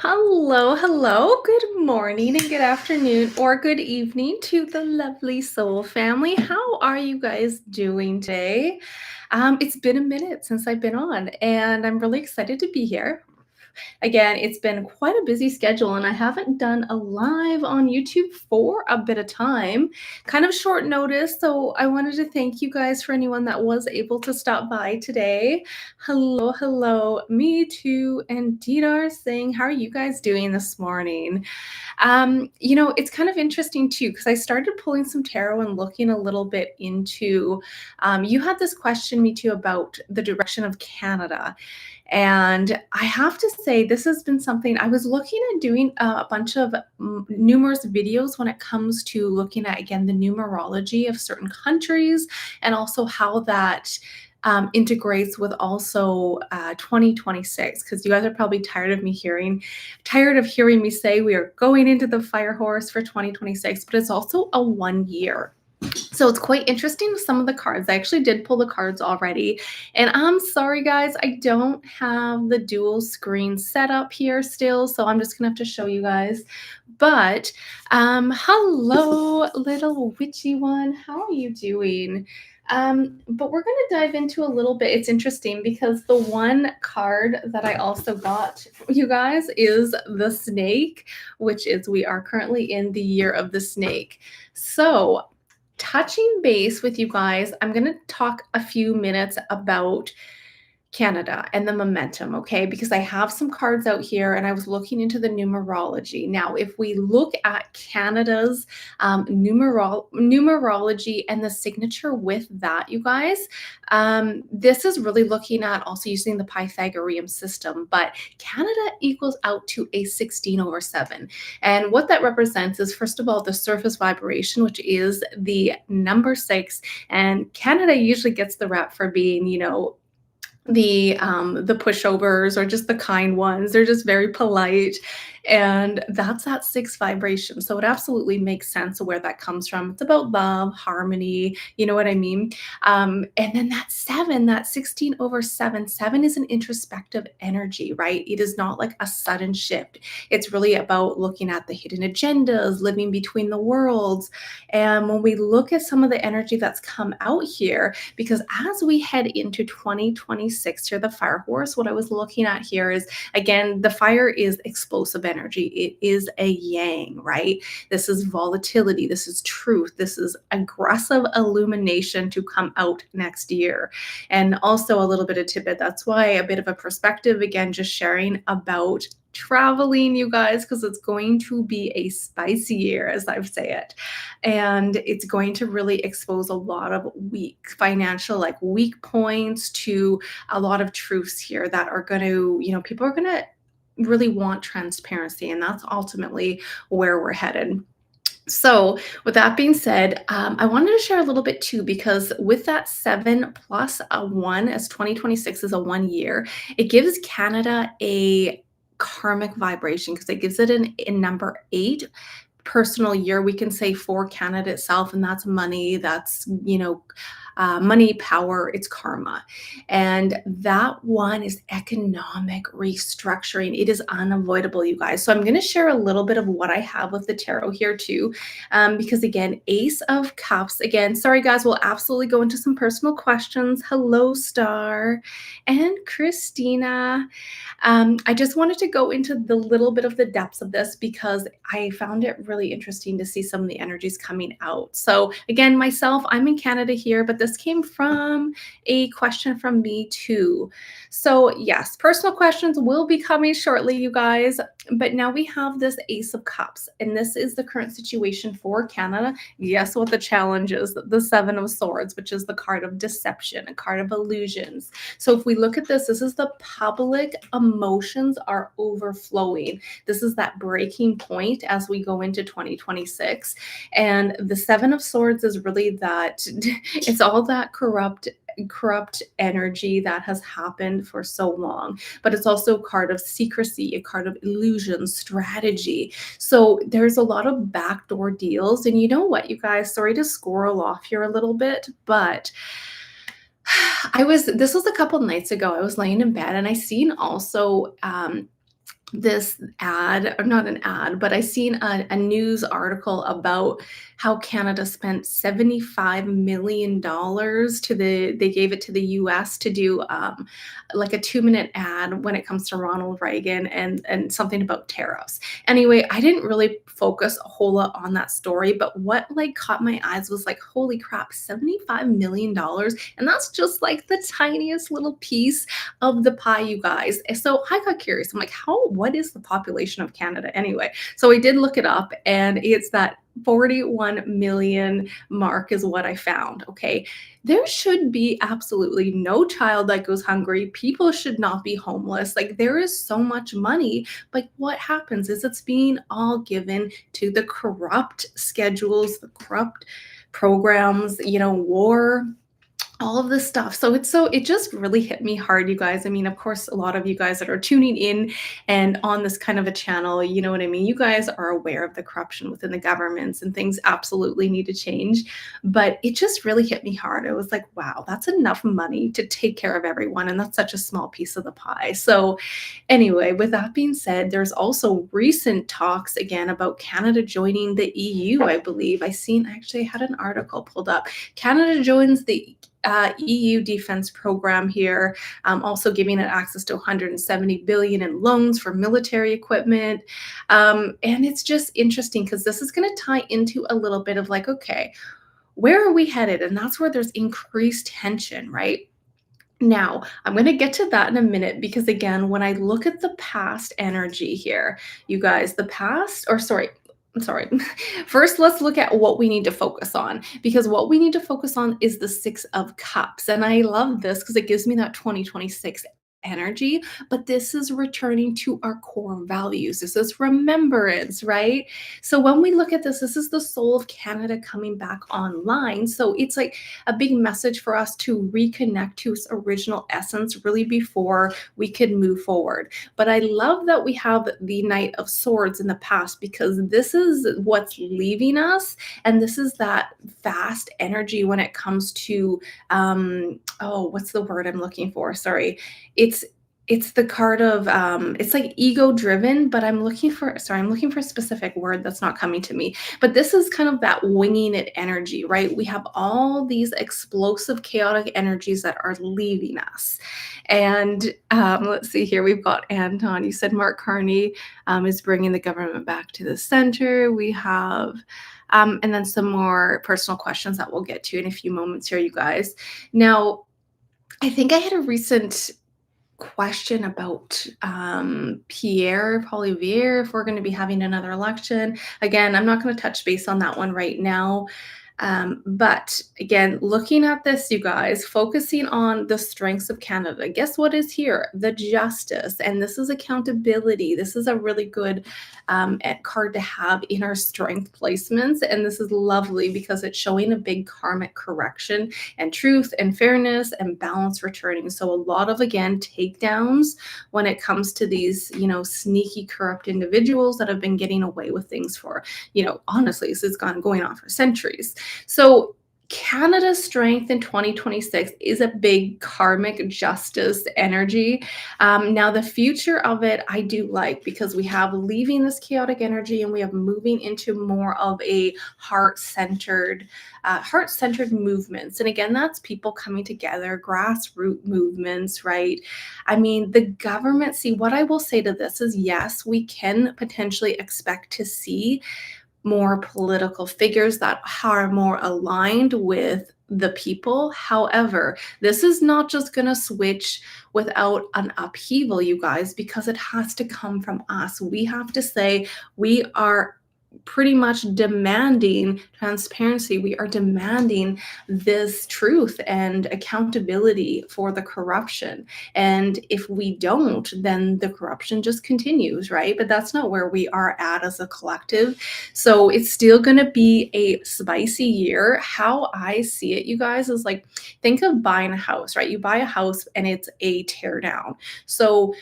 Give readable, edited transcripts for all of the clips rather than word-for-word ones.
Hello, hello. Good morning and good afternoon or good evening to the lovely soul family. How are you guys doing today? It's been a minute since I've been on, and I'm really excited to be here. Again, it's been quite a busy schedule, and I haven't done a live on YouTube for a bit of time. Kind of short notice, so I wanted to thank you guys for anyone that was able to stop by today. Hello, hello. Me too, and Didar saying, how are you guys doing this morning? It's kind of interesting too, because I started pulling some tarot and looking a little bit into, you had this question, me too, about the direction of Canada. And I have to say, this has been something I was looking at doing a bunch of numerous videos when it comes to looking at, again, the numerology of certain countries and also how that integrates with also 2026, because you guys are probably tired of hearing me say we are going into the fire horse for 2026, but it's also a 1 year. So it's quite interesting with some of the cards. I actually did pull the cards already. And I'm sorry, guys, I don't have the dual screen set up here still. So I'm just going to have to show you guys. But hello, little witchy one. How are you doing? But we're going to dive into a little bit. It's interesting because the one card that I also got, you guys, is the snake, which is we are currently in the year of the snake. So touching base with you guys, I'm going to talk a few minutes about Canada and the momentum, okay? Because I have some cards out here and I was looking into the numerology. Now, if we look at Canada's numerology and the signature with that, you guys, this is really looking at also using the Pythagorean system, but Canada equals out to a 16/7. And what that represents is, first of all, the surface vibration, which is the number 6. And Canada usually gets the rap for being, the pushovers or just the kind ones. They're just very polite, and that's that 6 vibration. So it absolutely makes sense where that comes from. It's about love, harmony, you know what I mean? And then that 7, that 16/7, 7 is an introspective energy, right? It is not like a sudden shift. It's really about looking at the hidden agendas, living between the worlds. And when we look at some of the energy that's come out here, because as we head into 2026 here, the fire horse, what I was looking at here is, again, the fire is explosive energy. It is a yang, right? This is volatility. This is truth. This is aggressive illumination to come out next year. And also a little bit of tidbit. That's why a bit of a perspective, again, just sharing about traveling, you guys, because it's going to be a spicy year, as I say it. And it's going to really expose a lot of weak financial, like weak points, to a lot of truths here that are going to, people are going to really want transparency. And that's ultimately where we're headed. So, with that being said, I wanted to share a little bit too, because with that 7 plus a 1, as 2026 is a 1 year, it gives Canada a karmic vibration, because it gives it in number 8 personal year, we can say, for Canada itself, and that's money, that's, money, power, it's karma. And that one is economic restructuring. It is unavoidable, you guys. So I'm going to share a little bit of what I have with the tarot here too, because again, Ace of Cups, again, sorry guys, we'll absolutely go into some personal questions. Hello, Star and Christina. I just wanted to go into the little bit of the depths of this, because I found it really interesting to see some of the energies coming out. So again, myself, I'm in Canada here, but this came from a question from me too. So yes, personal questions will be coming shortly, you guys. But now we have this Ace of Cups, and this is the current situation for Canada. Yes, what the challenge is, the 7 of Swords, which is the card of deception, a card of illusions. So if we look at this, this is the public emotions are overflowing. This is that breaking point as we go into 2026. And the 7 of Swords is really that, it's all that corrupt energy that has happened for so long, but it's also a card of secrecy, a card of illusion, strategy. So there's a lot of backdoor deals. And you know what, you guys, sorry to squirrel off here a little bit, but this was a couple nights ago. I was laying in bed and I seen also this ad, or not an ad, but I seen a news article about how Canada spent $75 million to they gave it to the US to do like a 2-minute ad when it comes to Ronald Reagan and something about tariffs. Anyway, I didn't really focus a whole lot on that story, but what like caught my eyes was like, holy crap, $75 million. And that's just like the tiniest little piece of the pie, you guys. So I got curious. I'm like, what is the population of Canada anyway? So I did look it up, and it's that 41 million mark is what I found. Okay. There should be absolutely no child that goes hungry. People should not be homeless. Like, there is so much money. But what happens is it's being all given to the corrupt schedules, the corrupt programs, war, all of this stuff. So it just really hit me hard, you guys. I mean, of course, a lot of you guys that are tuning in and on this kind of a channel, you know what I mean? You guys are aware of the corruption within the governments, and things absolutely need to change. But it just really hit me hard. I was like, wow, that's enough money to take care of everyone. And that's such a small piece of the pie. So anyway, with that being said, there's also recent talks again about Canada joining the EU, I believe. I actually had an article pulled up. Canada joins the EU defense program here, also giving it access to 170 billion in loans for military equipment. And it's just interesting because this is going to tie into a little bit of like, okay, where are we headed? And that's where there's increased tension, right? Now, I'm going to get to that in a minute because, again, when I look at the past energy here, you guys, the past, or sorry, I'm sorry. First, let's look at what we need to focus on, because what we need to focus on is the Six of Cups. And I love this because it gives me that 2026 energy, but this is returning to our core values. This is remembrance, right? So when we look at this is the soul of Canada coming back online. So it's like a big message for us to reconnect to its original essence really before we can move forward. But I love that we have the Knight of Swords in the past, because this is what's leaving us. And this is that fast energy when it comes to, what's the word I'm looking for? Sorry. It's the card of it's like ego driven, but I'm looking for a specific word that's not coming to me. But this is kind of that winging it energy, right? We have all these explosive chaotic energies that are leaving us. And let's see here, we've got Anton. You said Mark Carney is bringing the government back to the center. We have and then some more personal questions that we'll get to in a few moments here, you guys. Now, I think I had a recent question about Pierre Poilievre, if we're going to be having another election. Again, I'm not going to touch base on that one right now. But again, looking at this, you guys, focusing on the strengths of Canada, guess what is here? The justice. And this is accountability. This is a really good card to have in our strength placements. And this is lovely because it's showing a big karmic correction and truth and fairness and balance returning. So a lot of, again, takedowns when it comes to these, sneaky, corrupt individuals that have been getting away with things for, honestly, this has going on for centuries. So Canada's strength in 2026 is a big karmic justice energy. Now, the future of it, I do like, because we have leaving this chaotic energy and we have moving into more of a heart-centered movements. And again, that's people coming together, grassroots movements, right? I mean, the government, see, what I will say to this is, yes, we can potentially expect to see more political figures that are more aligned with the people. However, this is not just going to switch without an upheaval, you guys, because it has to come from us. We have to say we are pretty much demanding transparency. We are demanding this truth and accountability for the corruption. And if we don't, then the corruption just continues, right? But that's not where we are at as a collective. So it's still going to be a spicy year. How I see it, you guys, is like, think of buying a house, right? You buy a house and it's a tear down. So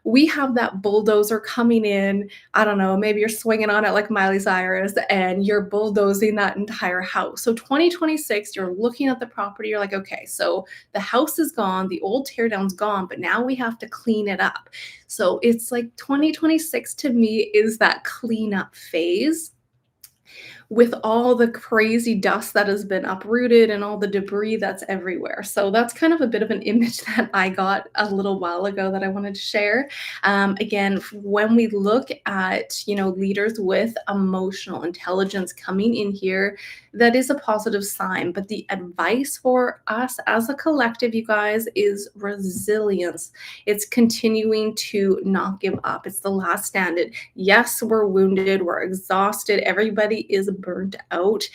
we have that bulldozer coming in. I don't know, maybe you're swinging on it like Miley Cyrus and you're bulldozing that entire house. So 2026, you're looking at the property, you're like, okay, so the house is gone, the old teardown's gone, but now we have to clean it up. So it's like 2026 to me is that cleanup phase with all the crazy dust that has been uprooted and all the debris that's everywhere. So that's kind of a bit of an image that I got a little while ago that I wanted to share. Again, when we look at, leaders with emotional intelligence coming in here, that is a positive sign. But the advice for us as a collective, you guys, is resilience. It's continuing to not give up. It's the last stand. Yes, we're wounded, we're exhausted, everybody is burnt out,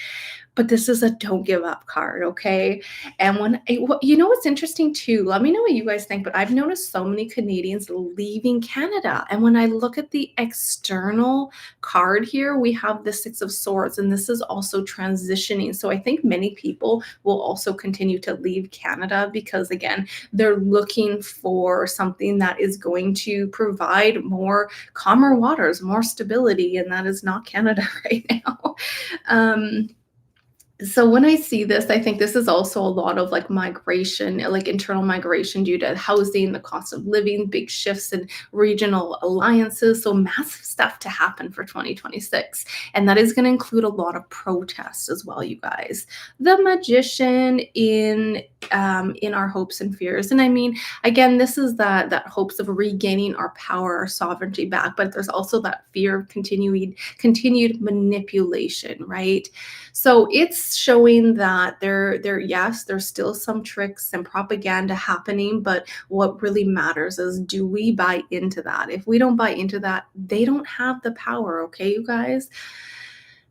but this is a don't give up card, okay? And what's interesting too, let me know what you guys think, but I've noticed so many Canadians leaving Canada. And when I look at the external card here, we have the Six of Swords, and this is also transitioning. So I think many people will also continue to leave Canada because, again, they're looking for something that is going to provide more calmer waters, more stability, and that is not Canada right now. Um, so when I see this, I think this is also a lot of like migration, like internal migration due to housing, the cost of living, big shifts in regional alliances. So massive stuff to happen for 2026. And that is going to include a lot of protests as well, you guys. The magician in our hopes and fears. And I mean, again, this is that hopes of regaining our power, our sovereignty back, but there's also that fear of continued manipulation, right? So it's showing that yes, there's still some tricks and propaganda happening, but what really matters is, do we buy into that? If we don't buy into that, they don't have the power, okay, you guys?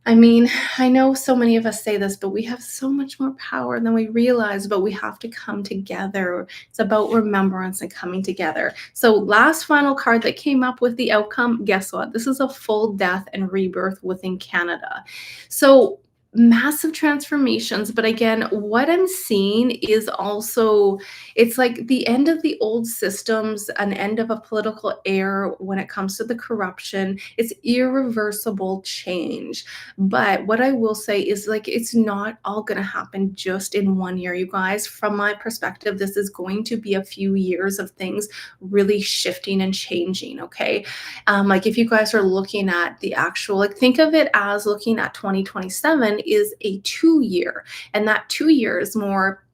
I mean, I know so many of us say this, but we have so much more power than we realize, but we have to come together. It's about remembrance and coming together. So, last final card that came up with the outcome, guess what? This is a full death and rebirth within Canada. So, massive transformations, but again, what I'm seeing is also, it's like the end of the old systems, an end of a political era when it comes to the corruption. It's irreversible change. But what I will say is, like, it's not all going to happen just in one year, you guys. From my perspective, this is going to be a few years of things really shifting and changing, okay? Like, if you guys are looking at the actual, like, think of it as looking at 2027 is a 2 year, and that 2 year is more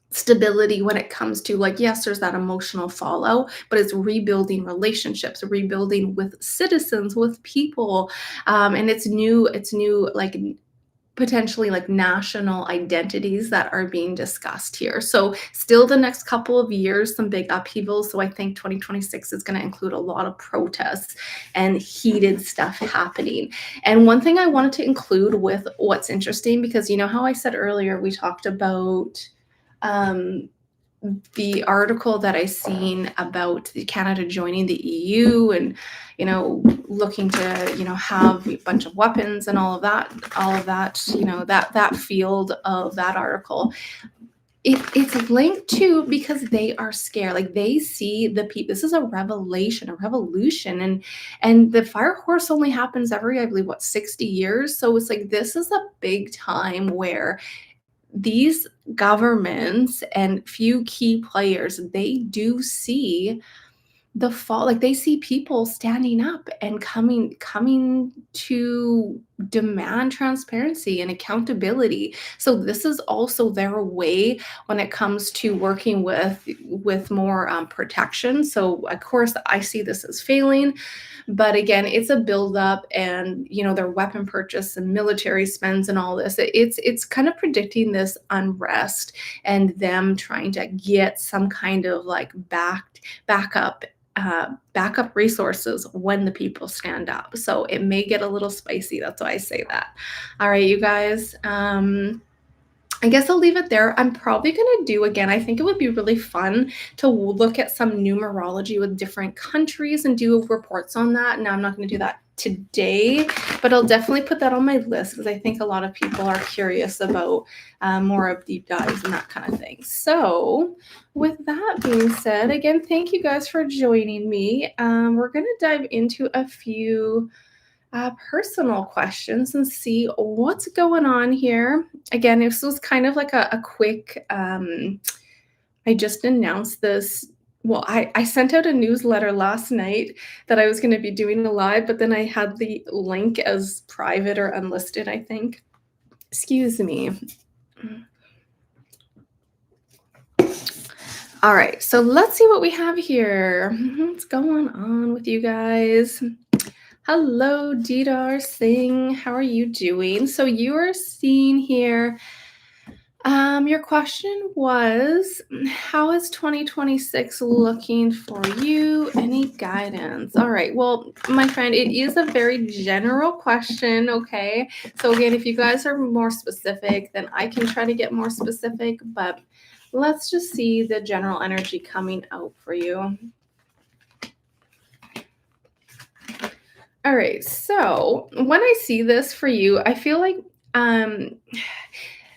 stability when it comes to, like, yes, there's that emotional fallout, but it's rebuilding relationships, rebuilding with citizens, with people, and it's new, like, potentially like national identities that are being discussed here. So still the next couple of years, some big upheavals. So I think 2026 is going to include a lot of protests and heated stuff happening. And one thing I wanted to include with what's interesting, because you know how I said earlier, we talked about um, the article that I seen about Canada joining the EU and, looking to, have a bunch of weapons and all of that, that field of that article. It's linked to, because they are scared. Like, they see the people. This is a revelation, a revolution, and the fire horse only happens every, I believe, 60 years. So it's like, this is a big time where these governments and few key players, they do see the fall, like, they see people standing up and coming to demand transparency and accountability. So this is also their way when it comes to working with more protection. So of course I see this as failing, but again, it's a buildup, and their weapon purchase and military spends and all this. It's kind of predicting this unrest and them trying to get some kind of like backup resources when the people stand up. So it may get a little spicy. That's why I say that. All right, you guys. I guess I'll leave it there. I'm probably going to do again. I think it would be really fun to look at some numerology with different countries and do reports on that. Now, I'm not going to do that today, but I'll definitely put that on my list because I think a lot of people are curious about more of deep dives and that kind of thing. So, with that being said, again, thank you guys for joining me. We're going to dive into a few personal questions and see what's going on here. Again, this was kind of like a quick, I just announced this. Well, I sent out a newsletter last night that I was going to be doing a live, but then I had the link as private or unlisted, I think. Excuse me. All right, so let's see what we have here. What's going on with you guys? Hello, Didar Singh. How are you doing? So you are seeing here, your question was, how is 2026 looking for you? Any guidance? All right. Well, my friend, it is a very general question. Okay. So again, if you guys are more specific, then I can try to get more specific, but let's just see the general energy coming out for you. All right. So when I see this for you, I feel like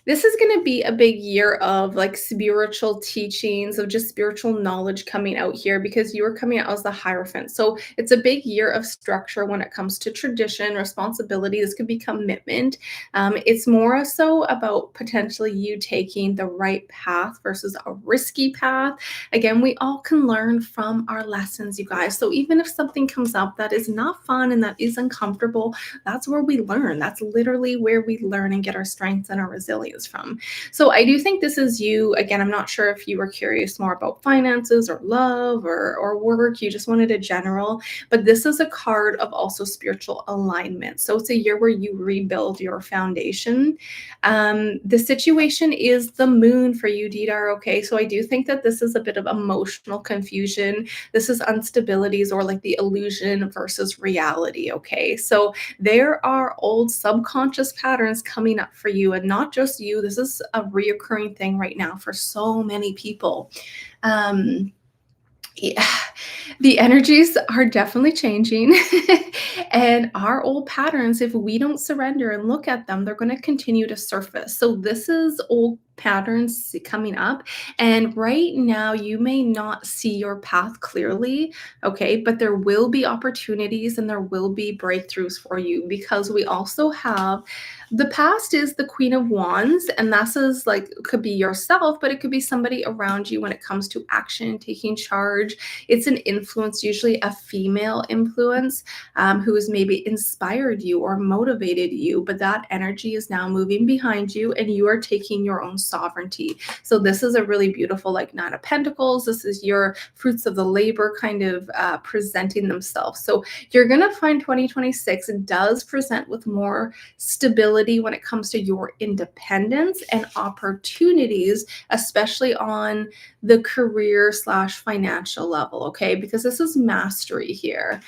this is going to be a big year of like spiritual teachings, of just spiritual knowledge coming out here because you are coming out as the Hierophant. So it's a big year of structure when it comes to tradition, responsibility. This could be commitment. It's more so about potentially you taking the right path versus a risky path. Again, we all can learn from our lessons, you guys. So even if something comes up that is not fun and that is uncomfortable, that's where we learn. That's literally where we learn and get our strengths and our resilience from. So I do think this is you. Again, I'm not sure if you were curious more about finances or love or work. You just wanted a general, but this is a card of also spiritual alignment. So it's a year where you rebuild your foundation. The situation is the moon for you, Didar. Okay. So I do think that this is a bit of emotional confusion. This is instabilities or like the illusion versus reality. Okay. So there are old subconscious patterns coming up for you, and not just you. This is a reoccurring thing right now for so many people. Yeah, the energies are definitely changing. And our old patterns, if we don't surrender and look at them, they're going to continue to surface. So, this is old patterns coming up. And right now, you may not see your path clearly. Okay. But there will be opportunities and there will be breakthroughs for you because we also have the past is the Queen of Wands. And that's as like, could be yourself, but it could be somebody around you when it comes to action, taking charge. It's an influence, usually a female influence, who has maybe inspired you or motivated you, but that energy is now moving behind you and you are taking your own sovereignty. So this is a really beautiful like Nine of Pentacles. This is your fruits of the labor kind of presenting themselves. So you're going to find 2026 does present with more stability when it comes to your independence and opportunities, especially on the career slash financial level, okay? Because this is mastery here.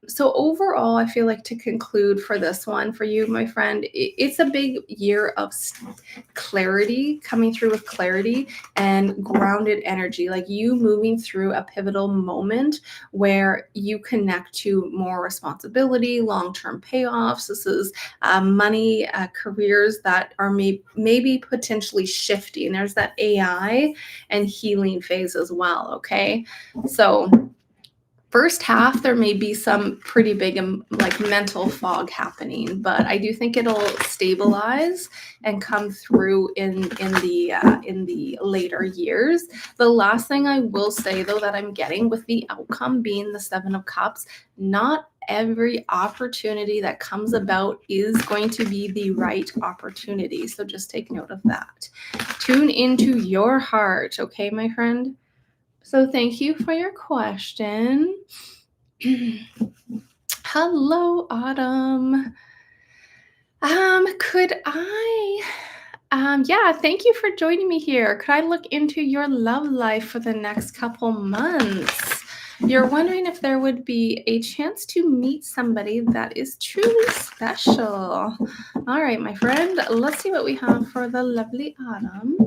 So overall, I feel like to conclude for this one, for you, my friend, it's a big year of clarity, coming through with clarity and grounded energy, like you moving through a pivotal moment where you connect to more responsibility, long-term payoffs. This is money, careers that are maybe potentially shifting. There's that AI and healing phase as well. Okay. So first half, there may be some pretty big like mental fog happening, but I do think it'll stabilize and come through in the later years. The last thing I will say though that I'm getting with the outcome being the Seven of Cups, not every opportunity that comes about is going to be the right opportunity. So just take note of that. Tune into your heart, okay, my friend? So thank you for your question. Hello, Autumn. Could I yeah, thank you for joining me here. Could I look into your love life for the next couple months? You're wondering if there would be a chance to meet somebody that is truly special. All right, my friend, let's see what we have for the lovely Autumn.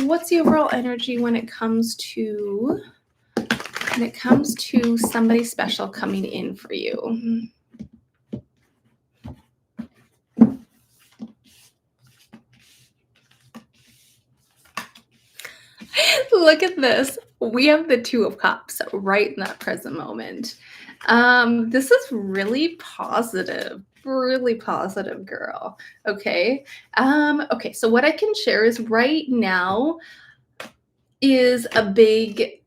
What's the overall energy when it comes to somebody special coming in for you? Look at this. We have the Two of Cups right in that present moment. This is really positive, girl. Okay. Okay, so what I can share is right now is a big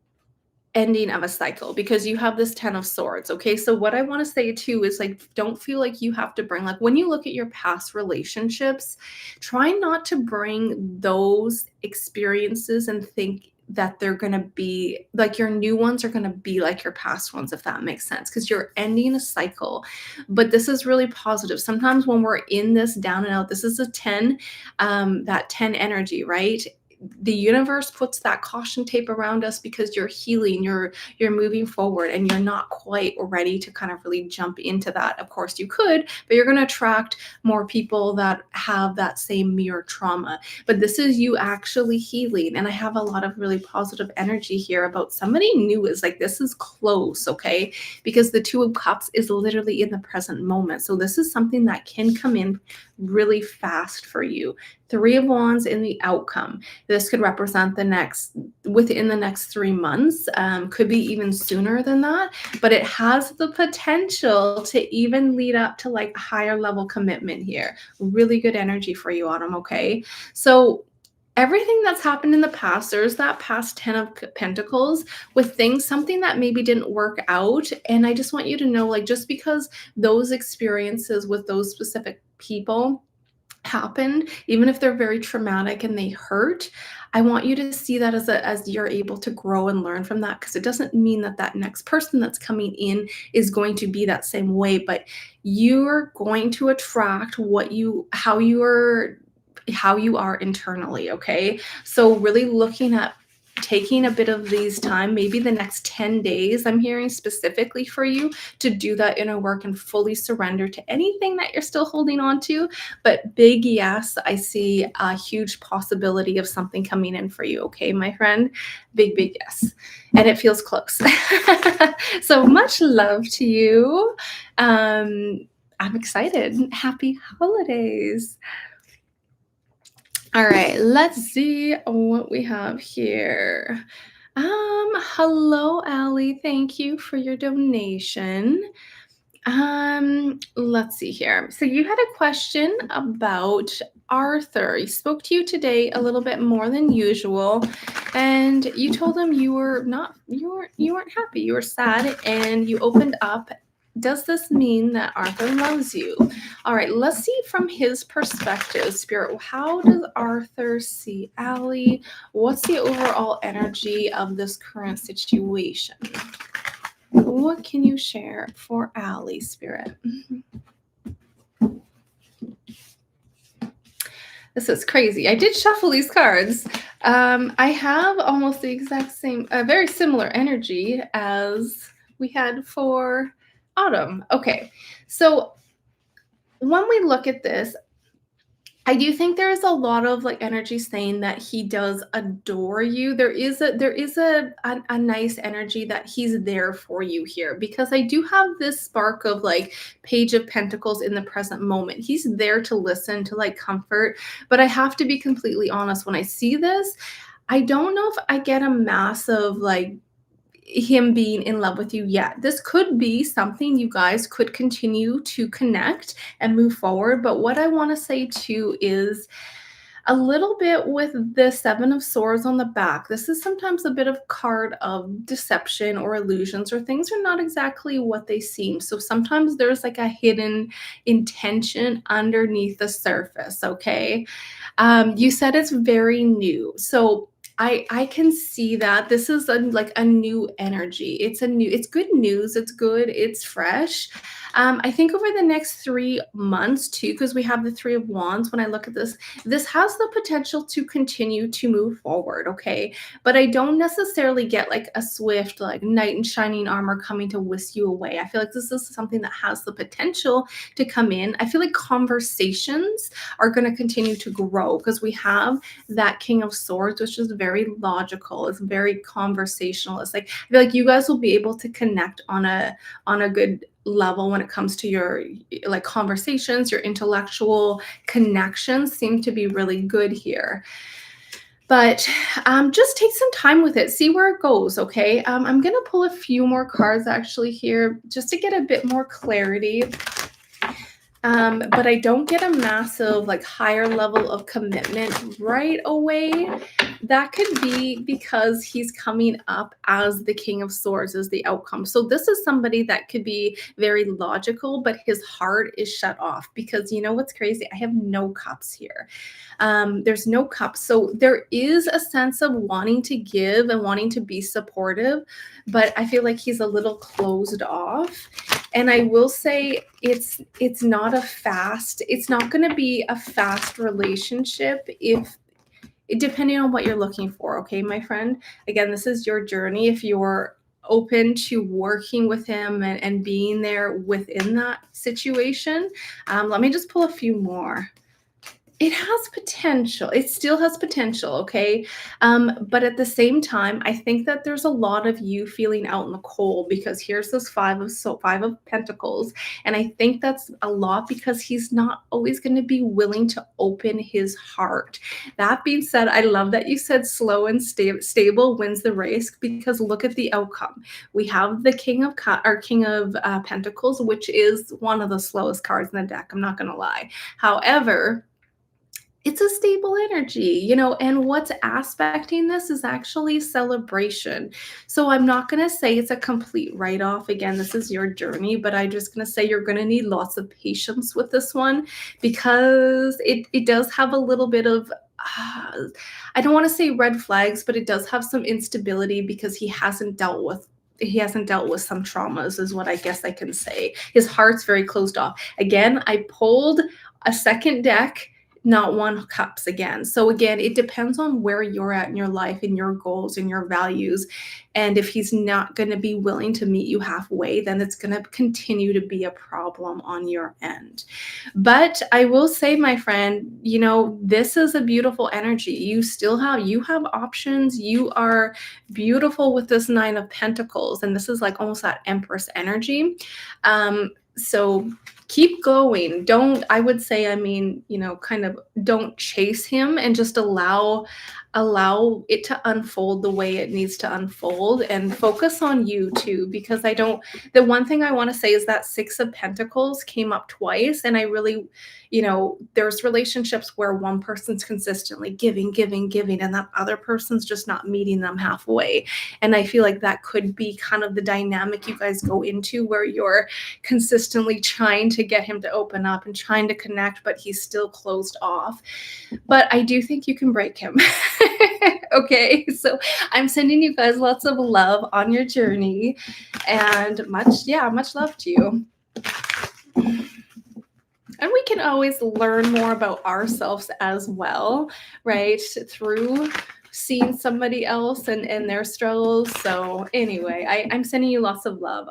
ending of a cycle because you have this 10 of swords. Okay, so what I want to say too is like, don't feel like you have to bring, like, when you look at your past relationships, try not to bring those experiences and think that they're going to be like your new ones are going to be like your past ones, if that makes sense, because you're ending a cycle. But this is really positive. Sometimes when we're in this down and out, this is a 10, that 10 energy, right? The universe puts that caution tape around us because you're healing, you're moving forward, and you're not quite ready to kind of really jump into that. Of course you could, but you're going to attract more people that have that same mirror trauma. But this is you actually healing, and I have a lot of really positive energy here about somebody new. Is like, this is close, okay? Because the Two of Cups is literally in the present moment, so this is something that can come in really fast for you. Three of Wands in the outcome. This could represent within the next 3 months, could be even sooner than that, but it has the potential to even lead up to like a higher level commitment here. Really good energy for you, Autumn, okay? So everything that's happened in the past, there's that past 10 of Pentacles with things, something that maybe didn't work out. And I just want you to know, like, just because those experiences with those specific people happened, even if they're very traumatic and they hurt, I want you to see that as you're able to grow and learn from that, because it doesn't mean that that next person that's coming in is going to be that same way, but you're going to attract how you are internally, okay? So really looking at taking a bit of these time, maybe the next 10 days, I'm hearing specifically for you to do that inner work and fully surrender to anything that you're still holding on to. But big yes, I see a huge possibility of something coming in for you, okay, my friend? Big yes. And it feels close. So much love to you. I'm excited. Happy holidays. All right, let's see what we have here. Hello, Allie. Thank you for your donation. Let's see here. So you had a question about Arthur. He spoke to you today a little bit more than usual, and you told him you weren't happy, you were sad, and you opened up. Does this mean that Arthur loves you? All right, let's see from his perspective, Spirit. How does Arthur see Allie? What's the overall energy of this current situation? What can you share for Allie, Spirit? This is crazy. I did shuffle these cards. I have almost the exact same, very similar energy as we had for Autumn. Okay, so when we look at this, I do think there is a lot of like energy saying that he does adore you. There is a nice energy that he's there for you here, because I do have this spark of like Page of Pentacles in the present moment. He's there to listen, to like comfort, but I have to be completely honest, when I see this, I don't know if I get a massive like him being in love with you yet. This could be something you guys could continue to connect and move forward. But what I want to say too is a little bit with the Seven of Swords on the back. This is sometimes a bit of card of deception or illusions, or things are not exactly what they seem. So sometimes there's like a hidden intention underneath the surface, okay? You said it's very new. So I can see that. This is like a new energy. It's good news. It's good. It's fresh. I think over the next 3 months too, because we have the Three of Wands. When I look at this, this has the potential to continue to move forward. Okay, but I don't necessarily get like a swift like knight in shining armor coming to whisk you away. I feel like this is something that has the potential to come in. I feel like conversations are going to continue to grow because we have that King of Swords, which is very logical. It's very conversational. It's like I feel like you guys will be able to connect on a good level when it comes to your like conversations. Your intellectual connections seem to be really good here. But just take some time with it. See where it goes, okay? I'm going to pull a few more cards actually here just to get a bit more clarity. But I don't get a massive, like, higher level of commitment right away. That could be because he's coming up as the King of Swords as the outcome. So this is somebody that could be very logical, but his heart is shut off because you know what's crazy? I have no cups here. There's no cups. So there is a sense of wanting to give and wanting to be supportive, but I feel like he's a little closed off. And I will say it's not it's not going to be a fast relationship if depending on what you're looking for, okay, my friend. Again, this is your journey. If you're open to working with him and being there within that situation, let me just pull a few more. It has potential. It still has potential, okay? But at the same time, I think that there's a lot of you feeling out in the cold because here's this Five of Pentacles, and I think that's a lot because he's not always going to be willing to open his heart. That being said, I love that you said slow and stable wins the race because look at the outcome. We have the King of Pentacles, which is one of the slowest cards in the deck. I'm not going to lie. However, it's a stable energy, you know, and what's aspecting this is actually celebration. So I'm not going to say it's a complete write off. Again, this is your journey, but I'm just going to say you're going to need lots of patience with this one because it does have a little bit of I don't want to say red flags, but it does have some instability because he hasn't dealt with some traumas is what I guess I can say. His heart's very closed off. Again, I pulled a second deck, not one cups again. So again, it depends on where you're at in your life and your goals and your values. And if he's not going to be willing to meet you halfway, then it's going to continue to be a problem on your end. But I will say, my friend, you know, this is a beautiful energy. You have options. You are beautiful with this Nine of Pentacles. And this is like almost that Empress energy. So keep going. I would say, I mean, you know, kind of don't chase him and just allow it to unfold the way it needs to unfold and focus on you too, because the one thing I want to say is that Six of Pentacles came up twice. And I really, you know, there's relationships where one person's consistently giving, and that other person's just not meeting them halfway. And I feel like that could be kind of the dynamic you guys go into where you're consistently trying to get him to open up and trying to connect, but he's still closed off. But I do think you can break him. Okay, so I'm sending you guys lots of love on your journey and much love to you. And we can always learn more about ourselves as well, right? Through seeing somebody else and their struggles. So anyway, I'm sending you lots of love.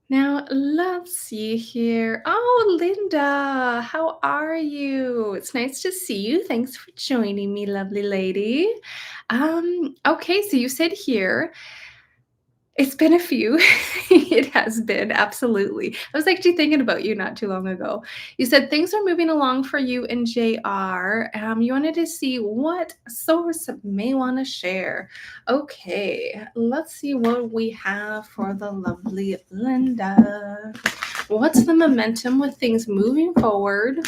Now let's see here. Oh, Linda, how are you? It's nice to see you. Thanks for joining me, lovely lady. Okay, so you said here, it's been a few. It has been, absolutely. I was actually thinking about you not too long ago. You said things are moving along for you and JR. You wanted to see what source may want to share. Okay, let's see what we have for the lovely Linda. What's the momentum with things moving forward?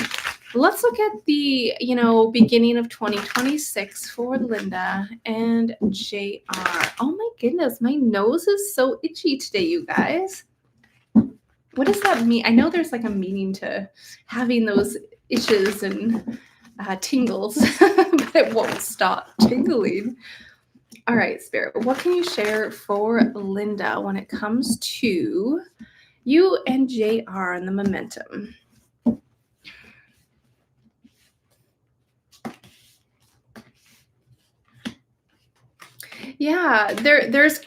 Let's look at the, you know, beginning of 2026 for Linda and JR. Oh my goodness, my nose is so itchy today, you guys. What does that mean? I know there's like a meaning to having those itches and tingles, but it won't stop tingling. All right, Spirit, what can you share for Linda when it comes to you and JR and the momentum? Yeah, there's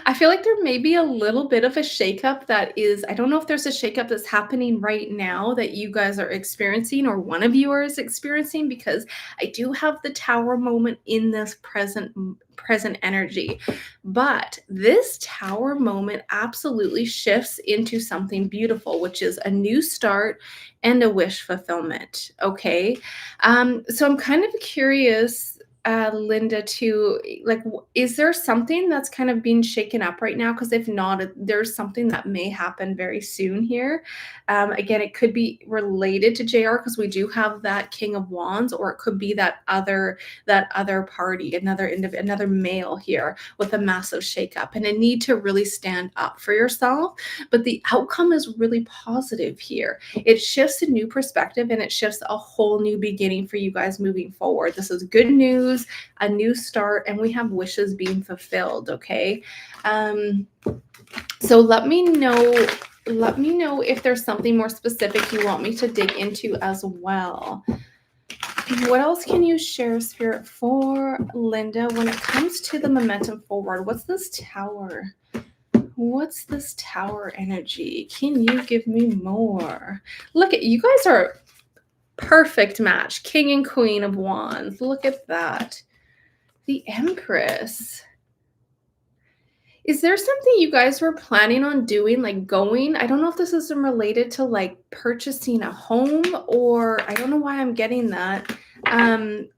I feel like there may be a little bit of a shakeup that is I don't know if there's a shakeup that's happening right now that you guys are experiencing or one of you is experiencing because I do have the tower moment in this present energy. But this tower moment absolutely shifts into something beautiful, which is a new start and a wish fulfillment. Okay. So I'm kind of curious, Linda, to like, is there something that's kind of being shaken up right now? Because if not, there's something that may happen very soon here. Again, it could be related to JR because we do have that King of Wands, or it could be that other party, another male here with a massive shakeup and a need to really stand up for yourself. But the outcome is really positive here. It shifts a new perspective and it shifts a whole new beginning for you guys moving forward. This is good news, a new start, and we have wishes being fulfilled. Okay. So let me know if there's something more specific you want me to dig into as well. What else can you share, Spirit, for Linda when it comes to the momentum forward? What's this tower? What's this tower energy? Can you give me more? Look at you guys are perfect match. King and Queen of Wands. Look at that. The Empress. Is there something you guys were planning on doing, like going? I don't know if this is related to like purchasing a home, or I don't know why I'm getting that,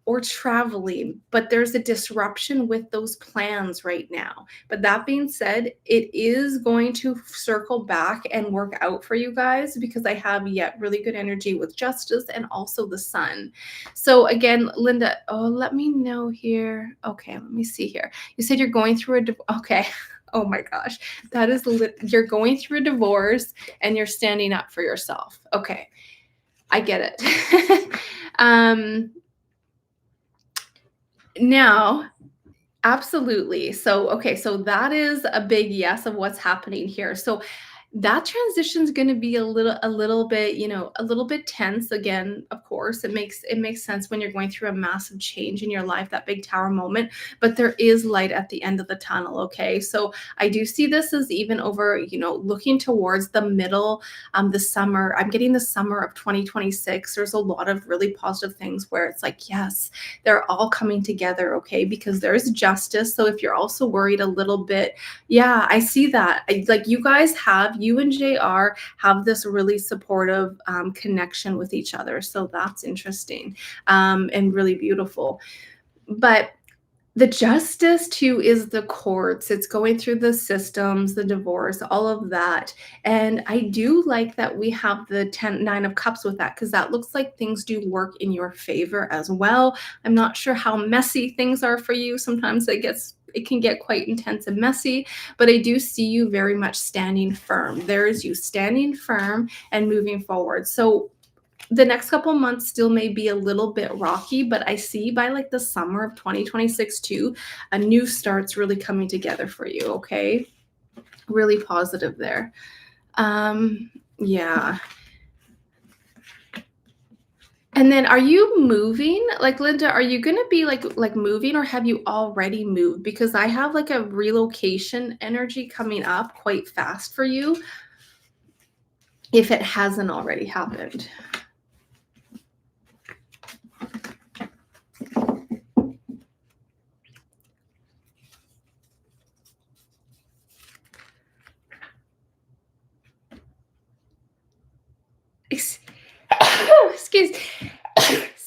or traveling, but there's a disruption with those plans right now. But that being said, it is going to circle back and work out for you guys because I have yet really good energy with justice and also the sun. So again, Linda, oh, let me know here. Okay, let me see here. You said you're going through okay. Oh my gosh. That is you're going through a divorce and you're standing up for yourself. Okay. I get it. Now, absolutely. So, okay, so that is a big yes of what's happening here. So that transition is going to be a little bit, a little bit tense again. Of course, it makes sense when you're going through a massive change in your life, that big tower moment, but there is light at the end of the tunnel. Okay, so I do see this as even over, looking towards the middle, the summer. I'm getting the summer of 2026. There's a lot of really positive things where it's like, yes, they're all coming together. Okay, because there's justice. So if you're also worried a little bit, yeah, I see that. Like you and JR have this really supportive connection with each other. So that's interesting, and really beautiful. But the justice too is the courts. It's going through the systems, the divorce, all of that. And I do like that we have the 9 of cups with that because that looks like things do work in your favor as well. I'm not sure how messy things are for you. Sometimes it can get quite intense and messy, but I do see you very much standing firm. There is you standing firm and moving forward. So the next couple months still may be a little bit rocky, but I see by like the summer of 2026 too, a new start's really coming together for you. Okay. Really positive there. Yeah. And then are you moving? Like Linda, are you going to be like moving, or have you already moved? Because I have like a relocation energy coming up quite fast for you if it hasn't already happened. Ex- Excuse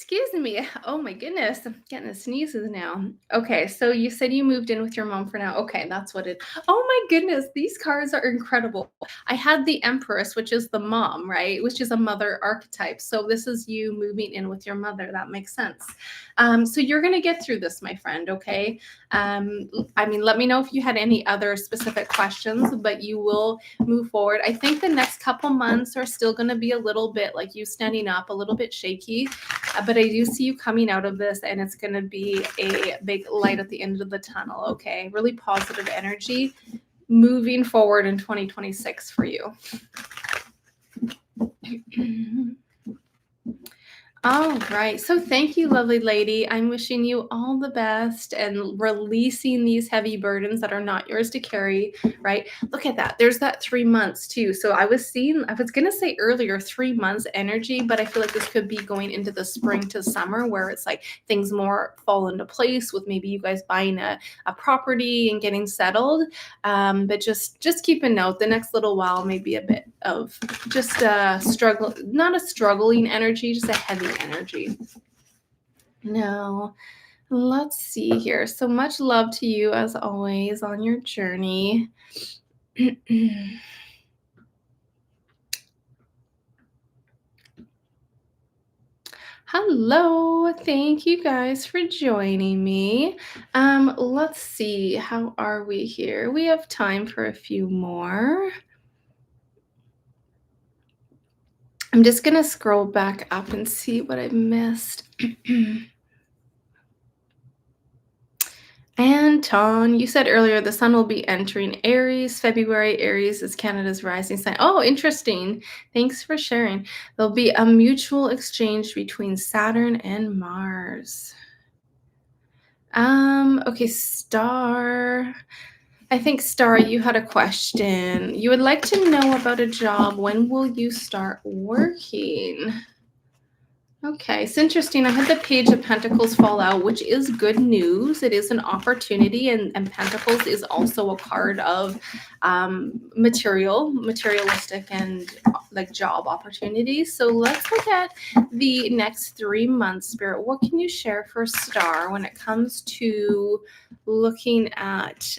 excuse me. Oh my goodness. I'm getting the sneezes now. Okay, so you said you moved in with your mom for now. Okay, that's what it. Oh my goodness, these cards are incredible. I had the Empress, which is the mom, right? Which is a mother archetype. So this is you moving in with your mother. That makes sense. So you're gonna get through this, my friend, okay? I mean, let me know if you had any other specific questions, but you will move forward. I think the next couple months are still going to be a little bit like you standing up, a little bit shaky. but I do see you coming out of this, and it's going to be a big light at the end of the tunnel, okay? Really positive energy moving forward in 2026 for you. All right. So thank you, lovely lady. I'm wishing you all the best and releasing these heavy burdens that are not yours to carry, right? Look at that. There's that 3 months too. So I was going to say earlier 3 months energy, but I feel like this could be going into the spring to summer where it's like things more fall into place with maybe you guys buying a property and getting settled. But just keep a note. The next little while may be a bit of just a struggle, not a struggling energy, just a heavy energy. Now, let's see here. So much love to you as always on your journey. Hello, thank you guys for joining me. Let's see, how are we here? We have time for a few more. I'm just gonna scroll back up and see what I missed. Anton, you said earlier the sun will be entering Aries. February, Aries is Canada's rising sign. Oh, interesting. Thanks for sharing. There'll be a mutual exchange between Saturn and Mars. Okay, Star. I think, Star, you had a question. You would like to know about a job. When will you start working? Okay, it's interesting. I had the Page of Pentacles fall out, which is good news. It is an opportunity, and Pentacles is also a card of materialistic, and like job opportunities. So let's look at the next 3 months, Spirit. What can you share for Star when it comes to looking at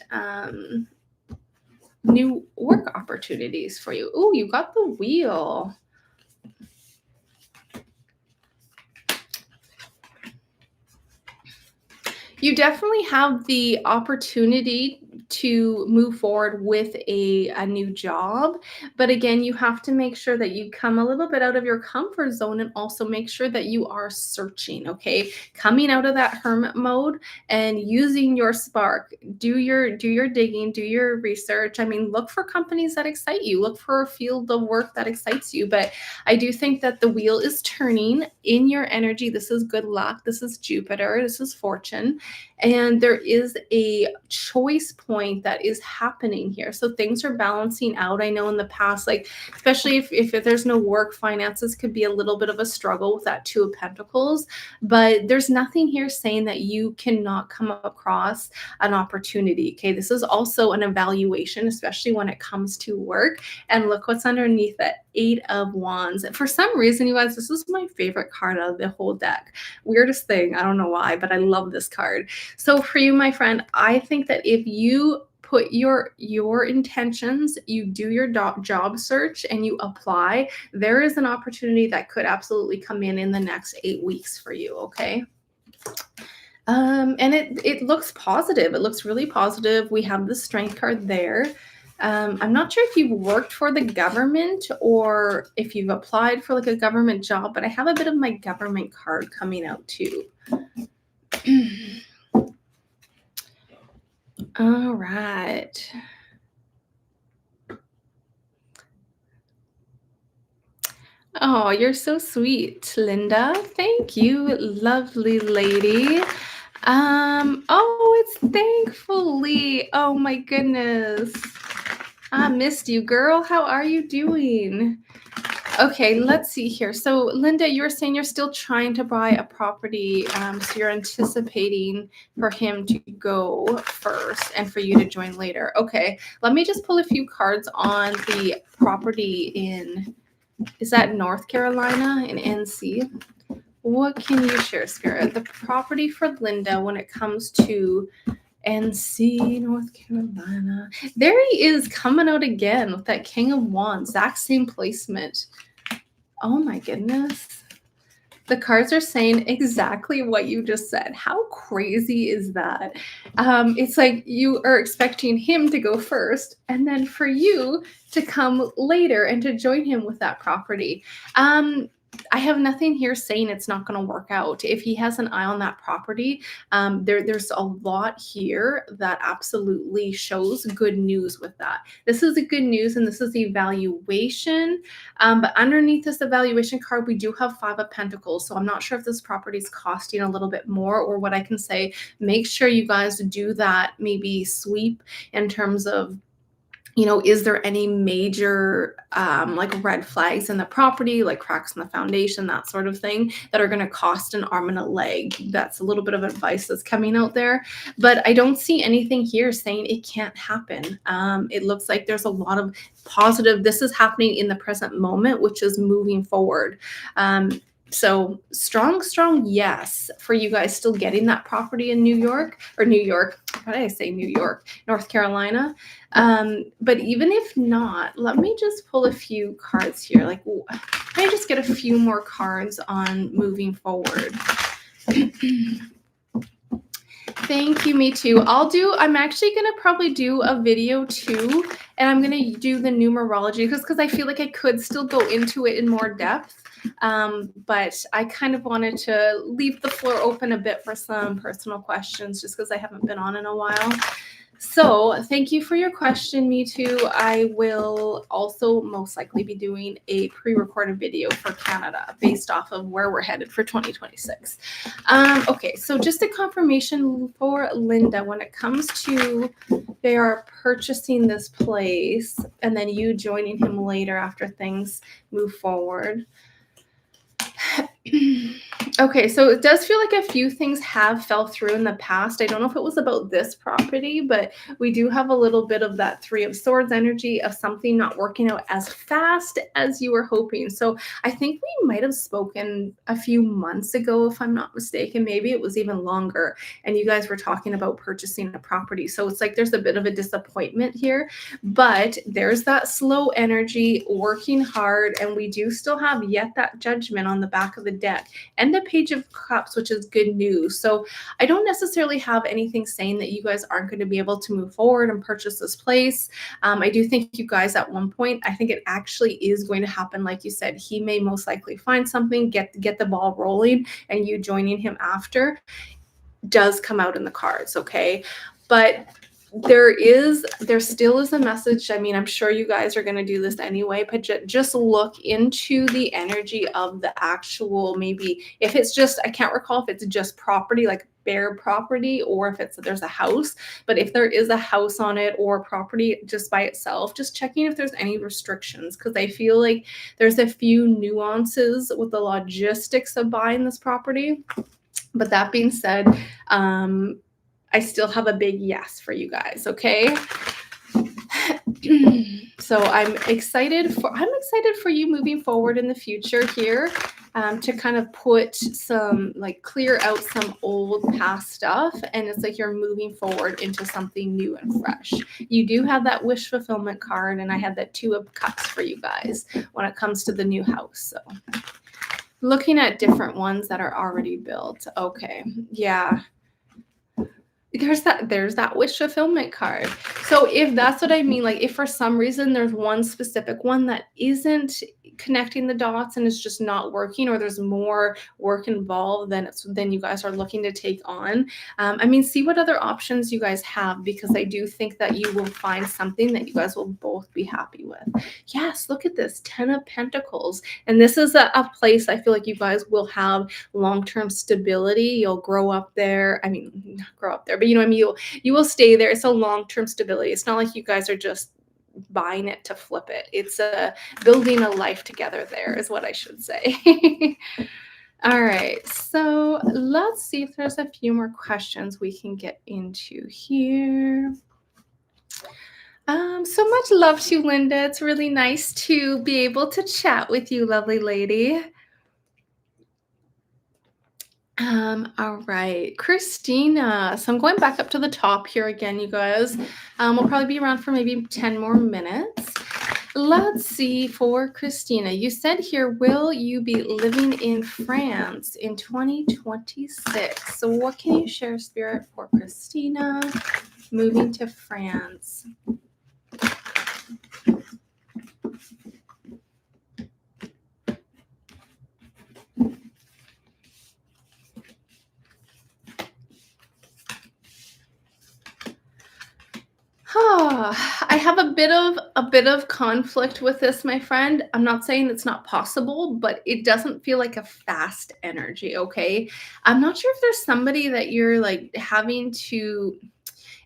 new work opportunities for you? Oh, you got the Wheel. You definitely have the opportunity to move forward with a new job. But again, you have to make sure that you come a little bit out of your comfort zone and also make sure that you are searching, okay? Coming out of that hermit mode and using your spark. Do your digging, do your research. I mean, look for companies that excite you. Look for a field of work that excites you. But I do think that the wheel is turning in your energy. This is good luck. This is Jupiter. This is fortune. And there is a choice point that is happening here. So things are balancing out. I know in the past, like, especially if there's no work, finances could be a little bit of a struggle with that Two of Pentacles. But there's nothing here saying that you cannot come across an opportunity. Okay. This is also an evaluation, especially when it comes to work. And look what's underneath that 8 of Wands. For some reason, you guys, this is my favorite card out of the whole deck. Weirdest thing. I don't know why, but I love this card. So for you, my friend, I think that if you put your intentions, you do your job search and you apply, there is an opportunity that could absolutely come in the next 8 weeks for you, okay? And it looks positive. It looks really positive. We have the Strength card there. I'm not sure if you've worked for the government or if you've applied for like a government job, but I have a bit of my government card coming out too. All right. Oh, you're so sweet, Linda. Thank you, lovely lady. Oh, it's thankfully. Oh my goodness. I missed you, girl. How are you doing? Okay, let's see here. So, Linda, you were saying you're still trying to buy a property. So you're anticipating for him to go first and for you to join later. Okay, let me just pull a few cards on the property in, is that North Carolina in NC? What can you share, Spirit? The property for Linda when it comes to NC, North Carolina. There he is coming out again with that King of Wands, exact same placement. Oh my goodness. The cards are saying exactly what you just said. How crazy is that? It's like you are expecting him to go first and then for you to come later and to join him with that property. I have nothing here saying it's not going to work out. If he has an eye on that property, there's a lot here that absolutely shows good news with that. This is a good news, and this is the evaluation. But underneath this evaluation card, we do have Five of Pentacles. So I'm not sure if this property is costing a little bit more, or what I can say. Make sure you guys do that maybe sweep in terms of, is there any major like red flags in the property, like cracks in the foundation, that sort of thing, that are going to cost an arm and a leg? That's a little bit of advice that's coming out there. But I don't see anything here saying it can't happen. It looks like there's a lot of positive. This is happening in the present moment, which is moving forward. So strong yes for you guys still getting that property in New York. What did I say? New York, North Carolina. But even if not, let me just pull a few cards here. Like, can I just get a few more cards on moving forward? Thank you, me too. I'm actually going to probably do a video too, and I'm going to do the numerology because I feel like I could still go into it in more depth. But I kind of wanted to leave the floor open a bit for some personal questions just because I haven't been on in a while. So thank you for your question, me too. I will also most likely be doing a pre-recorded video for Canada based off of where we're headed for 2026. Okay, so just a confirmation for Linda when it comes to they are purchasing this place and then you joining him later after things move forward. Okay, so it does feel like a few things have fell through in the past. I don't know if it was about this property, but we do have a little bit of that Three of Swords energy of something not working out as fast as you were hoping. So I think we might have spoken a few months ago, if I'm not mistaken. Maybe it was even longer. And you guys were talking about purchasing a property. So it's like there's a bit of a disappointment here, but there's that slow energy, working hard, and we do still have yet that Judgment on the back of the deck and the Page of Cups, which is good news. So I don't necessarily have anything saying that you guys aren't going to be able to move forward and purchase this place. I do think you guys at one point, I think it actually is going to happen. Like you said, he may most likely find something, get the ball rolling, and you joining him after does come out in the cards. Okay. But there still is a message. I mean, I'm sure you guys are going to do this anyway, but just look into the energy of the actual, maybe if it's just, I can't recall if it's just property, like bare property, or if there's a house, but if there is a house on it or property just by itself, just checking if there's any restrictions, because I feel like there's a few nuances with the logistics of buying this property. But that being said, I still have a big yes for you guys, okay? So I'm excited for you moving forward in the future here, to kind of put some, like, clear out some old past stuff, and it's like you're moving forward into something new and fresh. You do have that wish fulfillment card, and I had that Two of Cups for you guys when it comes to the new house. So looking at different ones that are already built. Okay, yeah. There's that wish fulfillment card. So if that's what I mean, like if for some reason there's one specific one that isn't connecting the dots and it's just not working, or there's more work involved than you guys are looking to take on, I mean, see what other options you guys have, because I do think that you will find something that you guys will both be happy with. Yes, look at this, 10 of Pentacles. And this is a place I feel like you guys will have long-term stability. You'll grow up there. I mean, not grow up there, but you know what I mean? You will stay there. It's a long-term stability. It's not like you guys are just buying it to flip it. It's building a life together there, is what I should say. All right, so let's see if there's a few more questions we can get into here. So much love to you, Linda. It's really nice to be able to chat with you, lovely lady. All right, Christina. So I'm going back up to the top here again, you guys. We'll probably be around for maybe 10 more minutes. Let's see, for Christina, you said here, will you be living in France in 2026? So what can you share, Spirit, for Christina moving to France? I have a bit of conflict with this, my friend. I'm not saying it's not possible, but it doesn't feel like a fast energy, okay? I'm not sure if there's somebody that you're like having to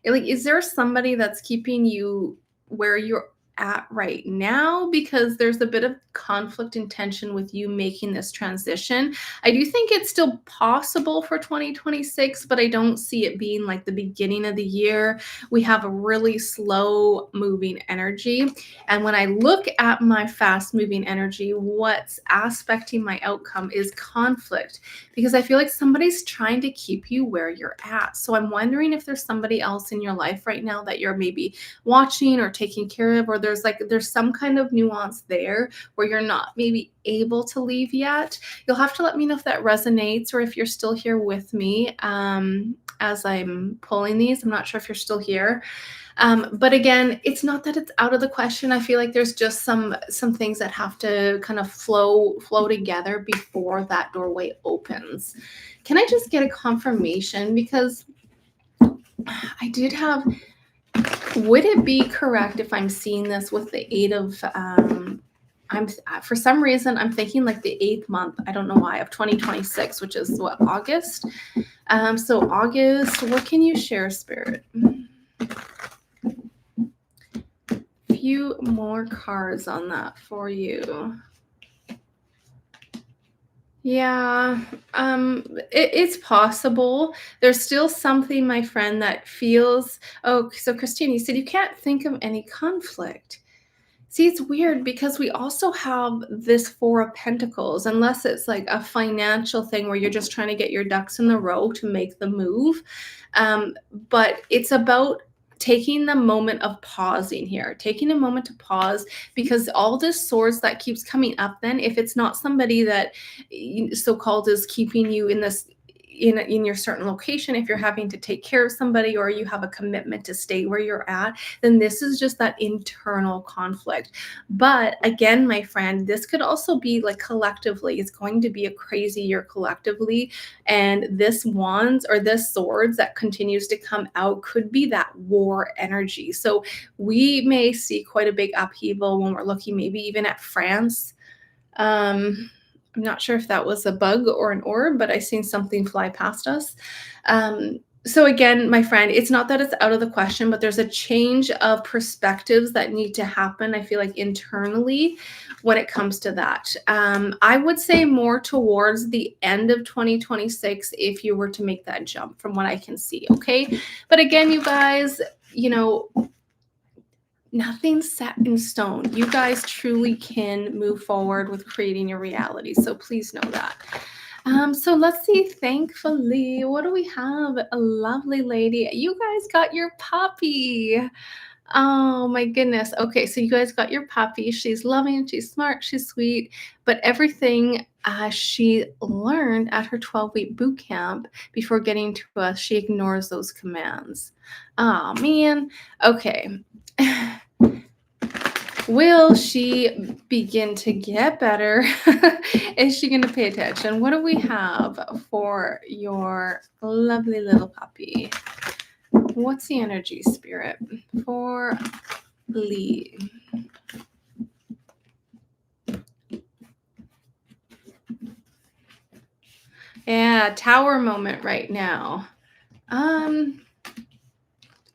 like, is there somebody that's keeping you where you're at right now? Because there's a bit of conflict and tension with you making this transition. I do think it's still possible for 2026, but I don't see it being like the beginning of the year. We have a really slow moving energy. And when I look at my fast moving energy, what's aspecting my outcome is conflict because I feel like somebody's trying to keep you where you're at. So I'm wondering if there's somebody else in your life right now that you're maybe watching or taking care of, or there's some kind of nuance there where you're not maybe able to leave yet. You'll have to let me know if that resonates or if you're still here with me as I'm pulling these. I'm not sure if you're still here. But again, it's not that it's out of the question. I feel like there's just some things that have to kind of flow together before that doorway opens. Can I just get a confirmation? Because I did have, would it be correct if I'm seeing this with the eight of I'm for some reason I'm thinking like the eighth month, I don't know why, of 2026, which is what, August? So August, what can you share, Spirit? Few more cards on that for you. Yeah, it's possible. There's still something, my friend, that feels. Oh, so Christine, you said you can't think of any conflict. See, it's weird because we also have this Four of Pentacles, unless it's like a financial thing where you're just trying to get your ducks in the row to make the move. But it's about taking the moment of pausing here, taking a moment to pause because all this swords that keeps coming up, then if it's not somebody that so called is keeping you in this in your certain location, if you're having to take care of somebody or you have a commitment to stay where you're at, then this is just that internal conflict. But again, my friend, this could also be like collectively, it's going to be a crazy year collectively. And this wands or this swords that continues to come out could be that war energy. So we may see quite a big upheaval when we're looking maybe even at France. I'm not sure if that was a bug or an orb, but I seen something fly past us. So again, my friend, it's not that it's out of the question, but there's a change of perspectives that need to happen. I feel like internally when it comes to that. I would say more towards the end of 2026 if you were to make that jump from what I can see. Okay. But again, you guys, you know, nothing's set in stone. You guys truly can move forward with creating your reality. So please know that. So let's see. Thankfully, what do we have? A lovely lady. You guys got your puppy. Oh my goodness. Okay, so you guys got your puppy. She's loving, she's smart, she's sweet, but everything she learned at her 12-week boot camp before getting to us, she ignores those commands. Oh man. Okay. Will she begin to get better? Is she going to pay attention? What do we have for your lovely little puppy? What's the energy, Spirit, for Lee? Yeah, tower moment right now.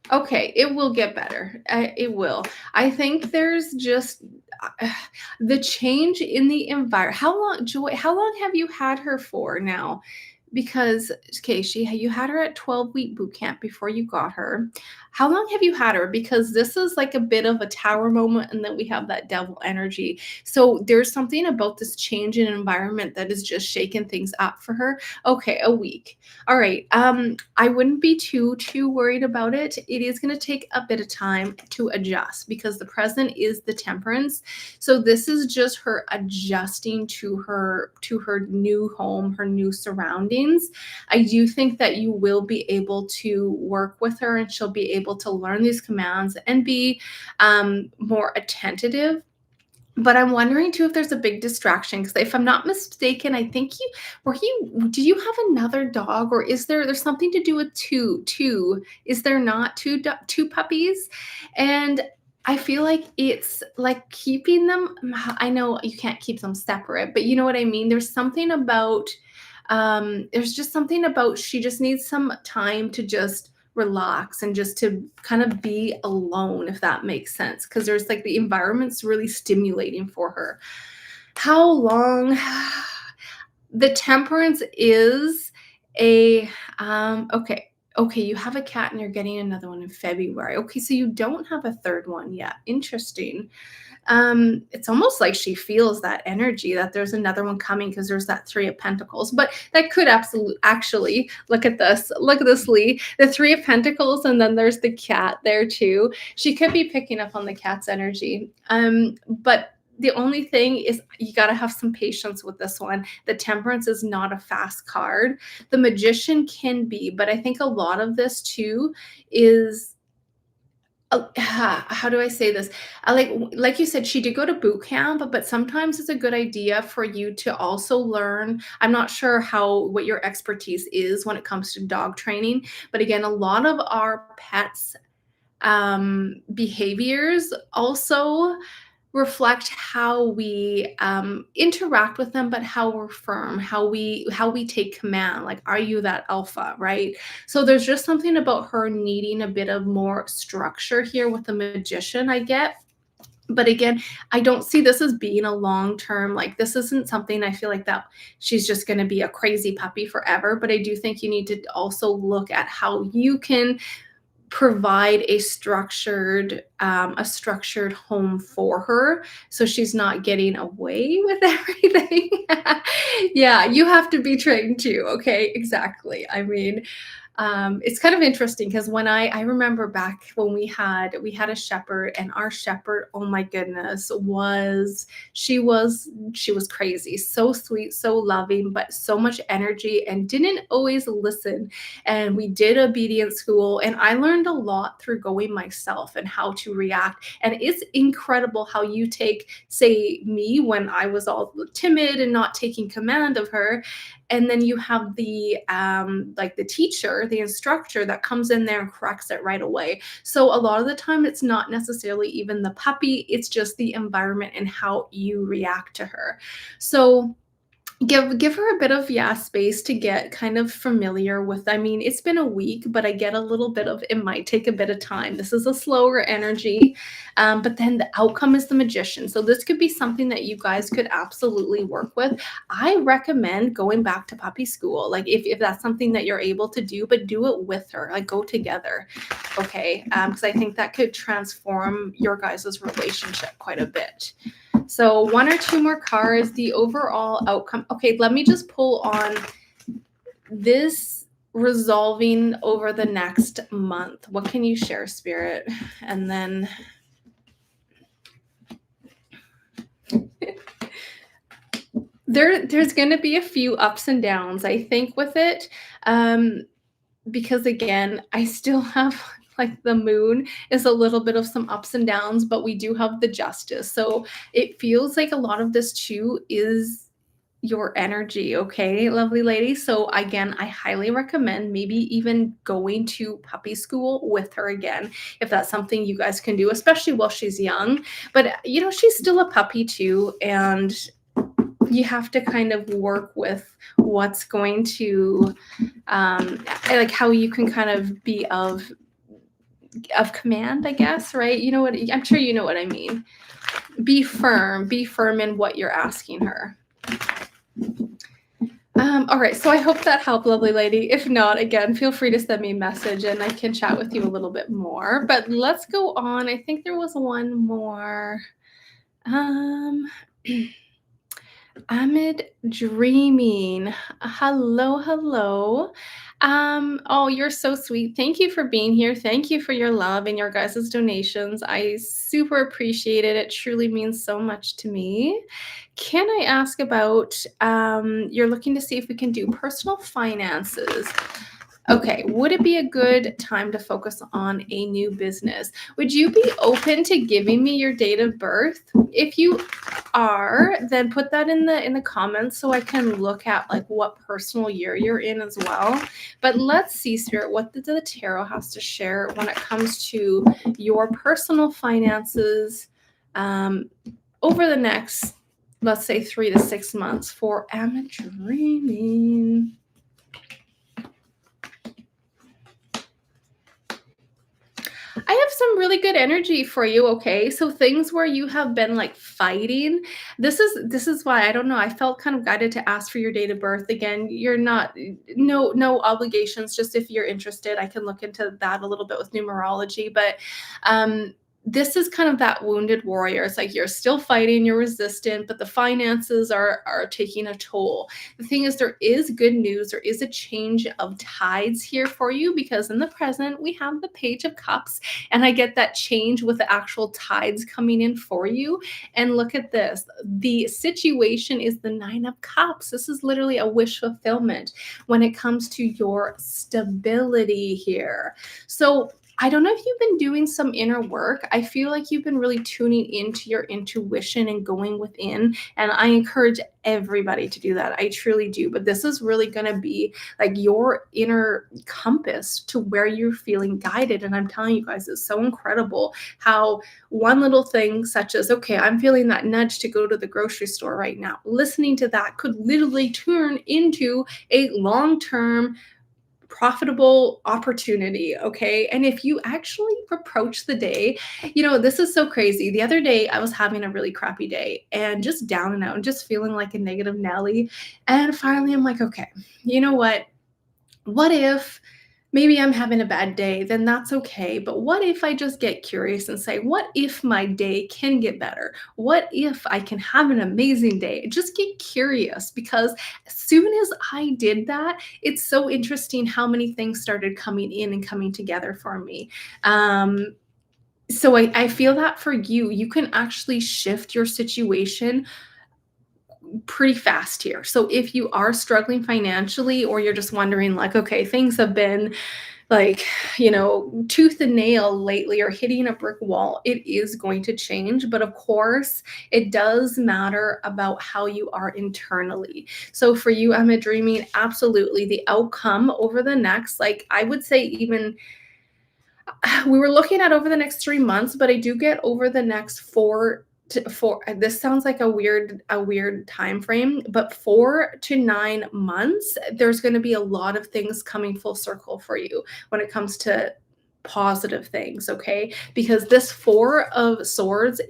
Okay, it will get better. It will. I think there's just uh, the change in the environment. How long, Joy? How long have you had her for now? Because okay, you had her at 12-week boot camp before you got her. How long have you had her? Because this is like a bit of a tower moment, and then we have that devil energy. So there's something about this change in environment that is just shaking things up for her. Okay, a week. All right. I wouldn't be too worried about it. It is going to take a bit of time to adjust because the present is the temperance. So this is just her adjusting to her new home, her new surroundings. I do think that you will be able to work with her and she'll be able to learn these commands and be more attentive But I'm wondering too if there's a big distraction, because if I'm not mistaken, I think do you have another dog, or is there's something to do with 2? Is there not 2 puppies? And I feel like it's like keeping them, I know you can't keep them separate, but you know what I mean? There's just something about, she just needs some time to just relax and just to kind of be alone, if that makes sense, because there's like the environment's really stimulating for her. How long? The temperance is a okay. Okay, you have a cat and you're getting another one in February. Okay, so you don't have a third one yet. Interesting. It's almost like she feels that energy that there's another one coming, because there's that 3 of Pentacles. But that could absolutely, actually, look at this, Lee. The 3 of Pentacles, and then there's the cat there too. She could be picking up on the cat's energy. But the only thing is, you got to have some patience with this one. The Temperance is not a fast card. The Magician can be, but I think a lot of this too is, how do I say this? Like you said, she did go to boot camp, but sometimes it's a good idea for you to also learn. I'm not sure what your expertise is when it comes to dog training, but again, a lot of our pets' behaviors also reflect how we interact with them, but how we're firm, how we take command. Like, are you that alpha, right? So there's just something about her needing a bit of more structure here with the Magician, I get. But again, I don't see this as being a long term, like, this isn't something I feel like that she's just going to be a crazy puppy forever. But I do think you need to also look at how you can provide a structured home for her, so she's not getting away with everything. Yeah, you have to be trained too. Okay, exactly. I mean, it's kind of interesting, because when I remember back when we had a shepherd, and our shepherd, oh my goodness, she was crazy, so sweet, so loving, but so much energy, and didn't always listen. And we did obedience school, and I learned a lot through going myself and how to react. And it's incredible how you take, say, me when I was all timid and not taking command of her, and then you have the teacher, the instructor, that comes in there and corrects it right away. So a lot of the time, it's not necessarily even the puppy, it's just the environment and how you react to her. So give her a bit of, yeah, space to get kind of familiar with. I mean, it's been a week, but I get a little bit of, it might take a bit of time. This is a slower energy, but then the outcome is the Magician. So this could be something that you guys could absolutely work with. I recommend going back to puppy school, like, if that's something that you're able to do, but do it with her, like, go together. Okay, because I think that could transform your guys' relationship quite a bit. So 1 or 2 more cards, the overall outcome. Okay, let me just pull on this resolving over the next month. What can you share, Spirit? And then there's going to be a few ups and downs, I think, with it. Because again, I still have, like, the moon is a little bit of some ups and downs, but we do have the Justice. So it feels like a lot of this too is your energy, okay, lovely lady. So again, I highly recommend maybe even going to puppy school with her again, if that's something you guys can do, especially while she's young. But she's still a puppy too, and you have to kind of work with what's going to like how you can kind of be of command, I guess, right? You know what, I'm sure you know what I mean. Be firm in what you're asking her. All right, so I hope that helped, lovely lady. If not, again, feel free to send me a message and I can chat with you a little bit more. But let's go on. I think there was one more. Amid dreaming. Hello, hello. Oh, you're so sweet. Thank you for being here. Thank you for your love and your guys' donations. I super appreciate it. It truly means so much to me. Can I ask about, you're looking to see if we can do personal finances? Okay, would it be a good time to focus on a new business? Would you be open to giving me your date of birth? If you are, then put that in the comments so I can look at like what personal year you're in as well. But let's see, Spirit, what the tarot has to share when it comes to your personal finances um, over the next, let's say, 3 to 6 months for Am I Dreaming? I have some really good energy for you, okay? So things where you have been like fighting, this is why I don't know. I felt kind of guided to ask for your date of birth again. You're not no obligations, just if you're interested, I can look into that a little bit with numerology, but this is kind of that wounded warrior. It's like you're still fighting, you're resistant, but the finances are taking a toll. The thing is, there is good news. There is a change of tides here for you because in the present we have the Page of Cups, and I get that change with the actual tides coming in for you. And look at this. The situation is the Nine of Cups. This is literally a wish fulfillment when it comes to your stability here. So I don't know if you've been doing some inner work. I feel like you've been really tuning into your intuition and going within. And I encourage everybody to do that. I truly do. But this is really going to be like your inner compass to where you're feeling guided. And I'm telling you guys, it's so incredible how one little thing, such as, okay, I'm feeling that nudge to go to the grocery store right now, listening to that could literally turn into a long term profitable opportunity. Okay. And if you actually approach the day, this is so crazy. The other day, I was having a really crappy day and just down and out and just feeling like a negative Nelly. And finally, I'm like, okay, you know what? What if maybe I'm having a bad day? Then that's okay. But what if I just get curious and say, what if my day can get better? What if I can have an amazing day? Just get curious, because as soon as I did that, it's so interesting how many things started coming in and coming together for me. So I feel that for you, you can actually shift your situation pretty fast here. So if you are struggling financially, or you're just wondering like, okay, things have been like, tooth and nail lately, or hitting a brick wall, it is going to change. But of course, it does matter about how you are internally. So for you, Emma, dreaming, absolutely the outcome over the next, like I would say even we were looking at over the next 3 months, but I do get over the next four. This sounds like a weird time frame, but 4 to 9 months, there's going to be a lot of things coming full circle for you when it comes to positive things, okay? Because this Four of Swords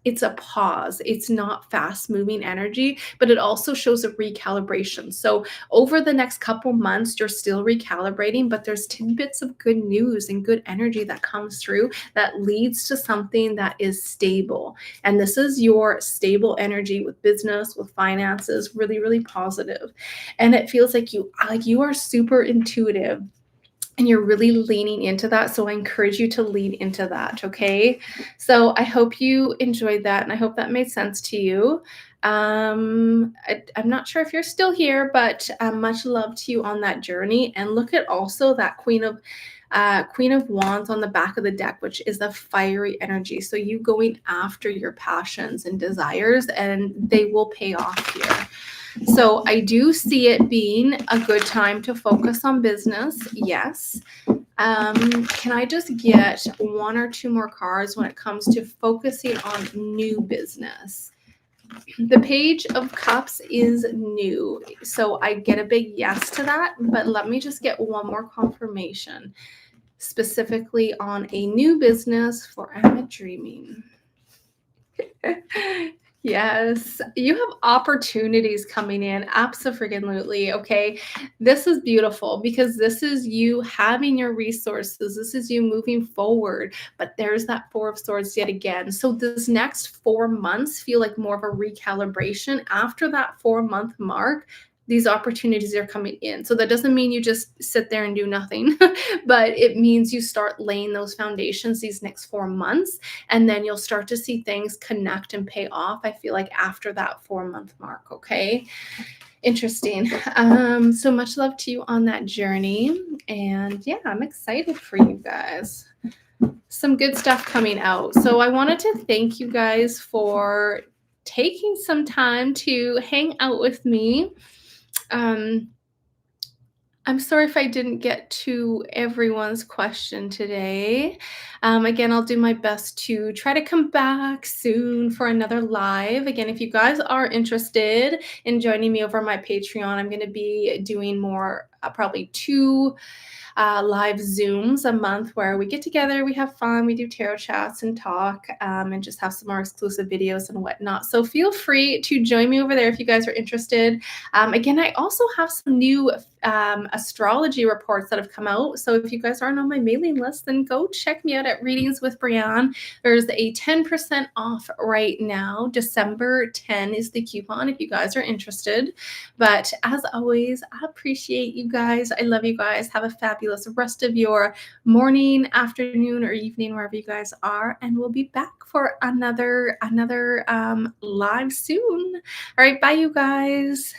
it's a pause. It's not fast moving energy, but it also shows a recalibration. So over the next couple months, you're still recalibrating, but there's tidbits of good news and good energy that comes through that leads to something that is stable. And this is your stable energy with business, with finances, really, really positive. And it feels like you are super intuitive and you're really leaning into that. So I encourage you to lean into that. Okay. So I hope you enjoyed that, and I hope that made sense to you. I'm not sure if you're still here, but much love to you on that journey. And look at also that Queen of Wands on the back of the deck, which is the fiery energy. So you going after your passions and desires, and they will pay off here. So I do see it being a good time to focus on business. Yes. Can I just get one or two more cards when it comes to focusing on new business? The Page of Cups is new. So I get a big yes to that, but let me just get one more confirmation specifically on a new business for Emma Dreaming. Yes, you have opportunities coming in. Absolutely. Okay. This is beautiful because this is you having your resources. This is you moving forward. But there's that Four of Swords yet again. So this next 4 months feel like more of a recalibration. After that 4-month mark, these opportunities are coming in. So that doesn't mean you just sit there and do nothing, but it means you start laying those foundations these next 4 months, and then you'll start to see things connect and pay off. I feel like after that 4 month mark. Okay. Interesting. So much love to you on that journey. And yeah, I'm excited for you guys. Some good stuff coming out. So I wanted to thank you guys for taking some time to hang out with me. Um, I'm sorry if I didn't get to everyone's question today. Again, I'll do my best to try to come back soon for another live. Again, if you guys are interested in joining me over my Patreon, I'm going to be doing more, probably two live Zooms a month where we get together, we have fun, we do tarot chats and talk, and just have some more exclusive videos and whatnot. So feel free to join me over there if you guys are interested. Again, I also have some new astrology reports that have come out. So if you guys aren't on my mailing list, then go check me out at Readings with Breanne. There's a 10% off right now. December 10 is the coupon if you guys are interested. But as always, I appreciate you guys. I love you guys. Have a fabulous rest of your morning, afternoon, or evening, wherever you guys are. And we'll be back for another live soon. All right, bye, you guys.